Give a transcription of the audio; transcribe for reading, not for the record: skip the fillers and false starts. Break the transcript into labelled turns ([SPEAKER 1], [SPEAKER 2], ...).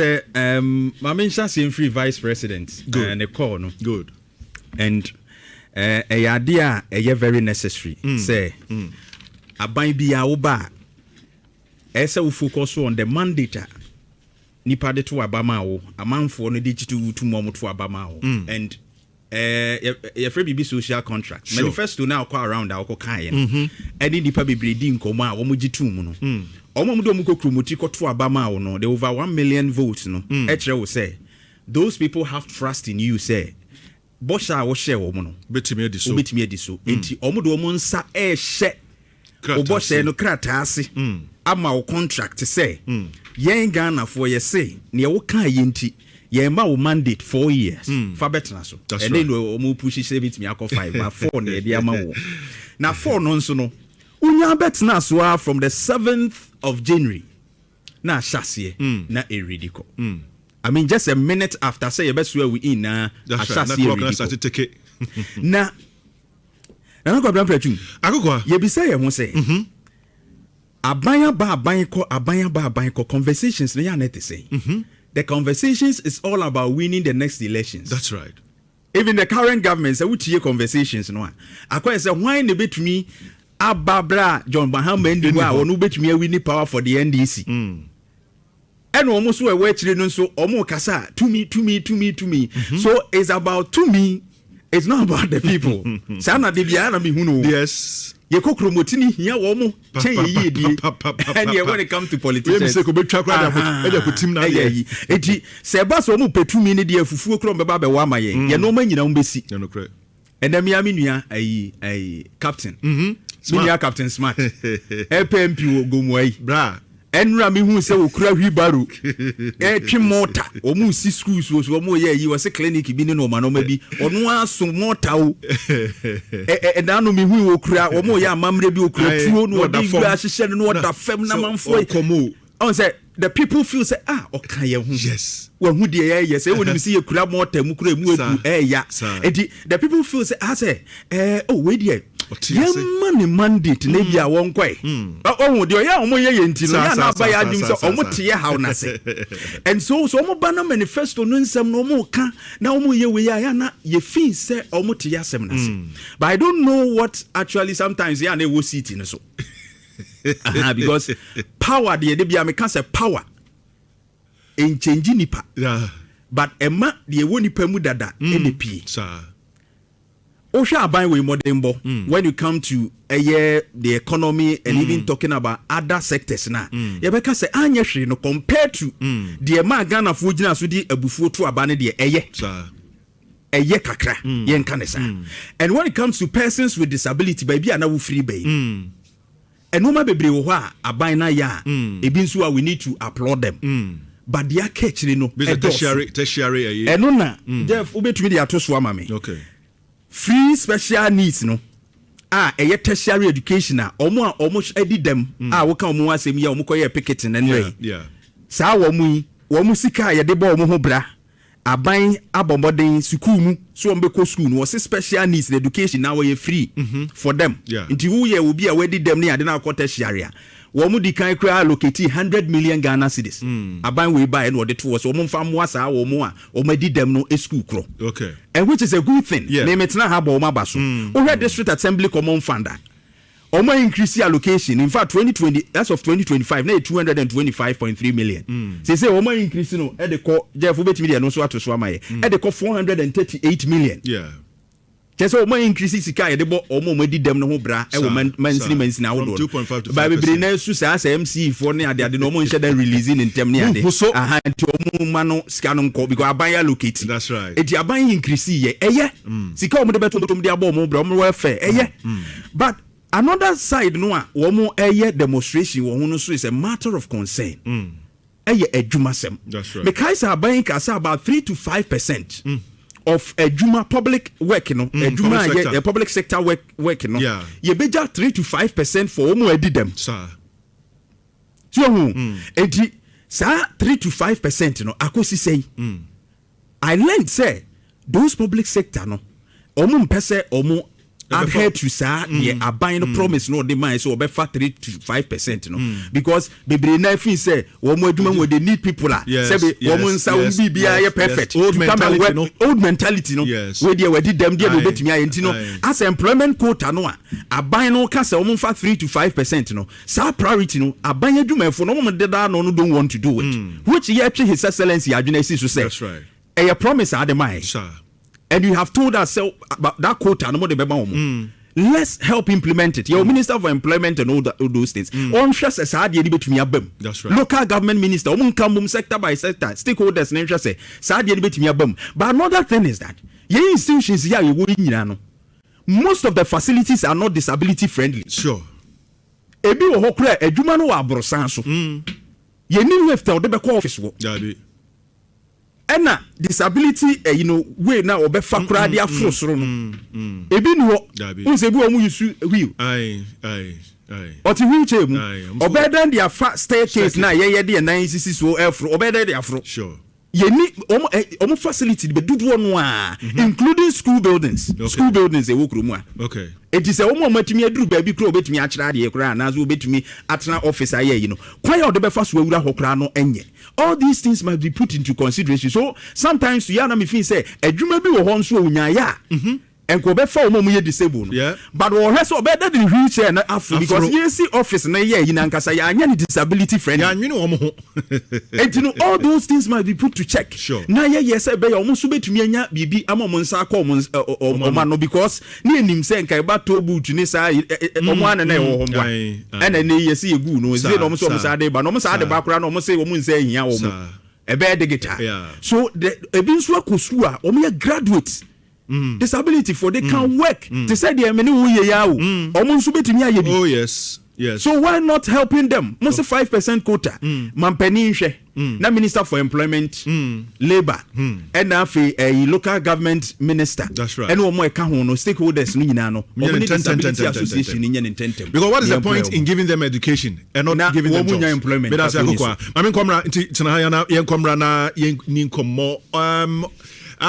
[SPEAKER 1] Mamisha seem free vice president.
[SPEAKER 2] Good.
[SPEAKER 1] And a call no.
[SPEAKER 2] Good.
[SPEAKER 1] And a idea very necessary. Say aban bia wo ba ese we focus on the mandate nipa de to abama wo amanfo no de chitu to mom to abama wo and your free BB social contract manifesto now call around our kan any nipa bebre di nkomo a wo mo gitu mu no omo mo do mu kokromoti koto abama wo no the over 1 million votes no e kire wo say those people have trust in you say bosha wo share wo mo no
[SPEAKER 2] betimi
[SPEAKER 1] ediso enti omo do mo nsa e hye obosha no krata ase ama wo contract say yen Ghana for ye say ne wo kan yenti ye ma wo mandate 4 years fa betna so and then we push 7 me akọ 5 but 4 na dey ama wo na 4 no nso no unya betna so from the 7th of January na shase na eridiko I mean just a minute after say best where we in na shase eridiko na na ko bran prechu
[SPEAKER 2] Akokoa
[SPEAKER 1] ye bi say ye ho say abanya ba conversations na ya net say the conversations is all about winning the next elections.
[SPEAKER 2] That's right.
[SPEAKER 1] Even the current government say we conversations no akwa say why ne betumi ababra John Mahama ndigo a wonu betumi win power for the NDC and almost we chire no so omo kasa to me so it's about to me, it's not about the people. Sana de bia na me hu no.
[SPEAKER 2] Yes.
[SPEAKER 1] Ye kokromoti ni hia wo mo chen ye die and when it comes to politics
[SPEAKER 2] we say ko betwa kra da ko tim na
[SPEAKER 1] ye enti se ba so mo petumi ni de afufuo kro mbeba be wa ma ye no ma nyina mo besi
[SPEAKER 2] no kra
[SPEAKER 1] and dem ya menua ai captain menua captain smart FMP gomu ai
[SPEAKER 2] bra
[SPEAKER 1] enra me hu se okura hwibaro twe mota o mu si schools so mo ye yi wo se clinic bi ni no ma no ma bi onu aso mota o da no me hu okura o mo ya amamre bi okura tuo no o di gba hihye no da fam na manfo
[SPEAKER 2] komo
[SPEAKER 1] on say the people feel say oka ye hu
[SPEAKER 2] yes
[SPEAKER 1] wa hu de ye yes e woni si ye kura mota mu kura mu edu ya enti the people feel say we dey money mandate na bia won kwai ohun de ya omo ye enti no ya na ba ya adum so omo tie how na se and so omo ba na manifesto no nsem no omo ka na omo ye we ya na ye fin say omo tie asem na se but I don't know what actually sometimes ya na wo city no so because power de bia me can say power en change nipa but ema de wo nipa mu dada NP
[SPEAKER 2] sir
[SPEAKER 1] Osha aban we modern bo when you come to the economy and even talking about other sectors na you be can say anya hwe no compared to the ma Ghana fo gina so di abufuo to abane de eye kakra yen kan sa and when it comes to persons with disability baby na wo free bay and no ma bebre wo ho a aban na ya ebi nso a we need to applaud them but they are catching no
[SPEAKER 2] tertiary
[SPEAKER 1] and no na Jeff obetumi de ato so ama me
[SPEAKER 2] okay
[SPEAKER 1] free special needs no tertiary education omo edi dem wo kan omo asem ya omo koye picketing anyway sa wo mu sika ye de ba omo ho bra aban abomoden school mu so omo be ko school no special needs education now we free for them nti wo ye obi a we di dem ne ade na tertiary womu di kan kra allocate 100 million Ghana cedis aban we buy no de to so womu fa mo asa womu a womu di dem no school kro
[SPEAKER 2] okay
[SPEAKER 1] and which is a good thing na metna ha ba womu abaso we district assembly common fund omo increase allocation in fact 2020 as of 2025 na 225.3 million say omo increase no e de ko Jeff betimi de no so ato so amaye e de ko 438 million just omo increase sika e de bo omo di dem no ho bra e wo mansini na wo do ba bebre na su sa MC for ne ade no omo nche dan releasing in term ne ade nti omo ma no sika no nko because aban allocate
[SPEAKER 2] that's right
[SPEAKER 1] enti aban increase ye sika omo de beto de abo omo bra omo welfare but another side no a womo demonstration wo no so is a matter of concern adwumasem because aban ka say about 3 to 5% of adwuma public work no adwuma public sector work no ye beja 3 to 5% for womo adi dem
[SPEAKER 2] sir
[SPEAKER 1] so enti sa 3 to 5% no akosi say I learned say those public sector no omo mpese omo adhere to sa the aban promise no the man so obefa 3 to 5% no because bebre na fin say wo mo adwuma wo they need people say be wo mo nsa wo bibia perfect
[SPEAKER 2] old mentality
[SPEAKER 1] no we dey we dem dey no betumi ayenti no as employment quota no aban no ka say wo mo fa 3 to 5% no sa priority no aban adwumafo no mo deda no don't want to do it which ye his excellency adwuna si so say
[SPEAKER 2] that's right
[SPEAKER 1] a promise ademai
[SPEAKER 2] sir
[SPEAKER 1] and you have told us about that quota no more the let's help implement it. Your minister for employment and all those things. On stress as hard between abem.
[SPEAKER 2] That's right.
[SPEAKER 1] Local government minister, sector by sector, stakeholders and interest say sad between abem. But another thing is that your institutions here you wouldn't most of the facilities are not disability friendly.
[SPEAKER 2] Sure.
[SPEAKER 1] Ebi wo hokra adwuma no wa abrosan so. Ye ni left out the office wo. Ena disability we na obefa kura dia frosoro no ebi ni ho unse bi o mu use wheel oti wheelchair mu obedan dia fa staircase na ye de 9cc so afro obedan dia afro
[SPEAKER 2] sure
[SPEAKER 1] ye ni omo facility be dudu no a including school buildings e wo kuro mu a
[SPEAKER 2] okay
[SPEAKER 1] it is a omo matimi aduru ba bi kuro obetimi akira de kura na so obetimi atena office aye kwai o de be fa so awura ho kura no enye all these things must be put into consideration so sometimes you na me feel say adwuma bi wo ho nso onya ya and go be for omo ye disabled but we have so better than wheelchair na afro because you see office na ye yin ankasa ya anya disability friendly
[SPEAKER 2] ya nwene omo ho
[SPEAKER 1] and all those things must be put to check
[SPEAKER 2] sure.
[SPEAKER 1] na ye say be omo so betumi anya bibi ama omo nsa akọ omo no because ni enim say nkai ba to boot ni sa omo ana na wo ho mwa ana ne ye say egu no say omo so omo sa de ba no omo sa de ba kura no omo say omo nsa ehia omo ebe de guitar so the ebi nso akosu a omo ye graduates disability for they can work they say they many wo ye ya o omo nso betumi aye bi
[SPEAKER 2] oh yes
[SPEAKER 1] so why not helping them most 5% quota mampani nhwe na minister for employment labor and na a local government minister
[SPEAKER 2] that's right
[SPEAKER 1] and omo e ka ho no stakeholders no nyina no disability association ni nyentem
[SPEAKER 2] because what is the point in giving them education and not giving them jobs
[SPEAKER 1] employment
[SPEAKER 2] but as Akokoa I mean komra ntina ya na yen komra na yen ni komo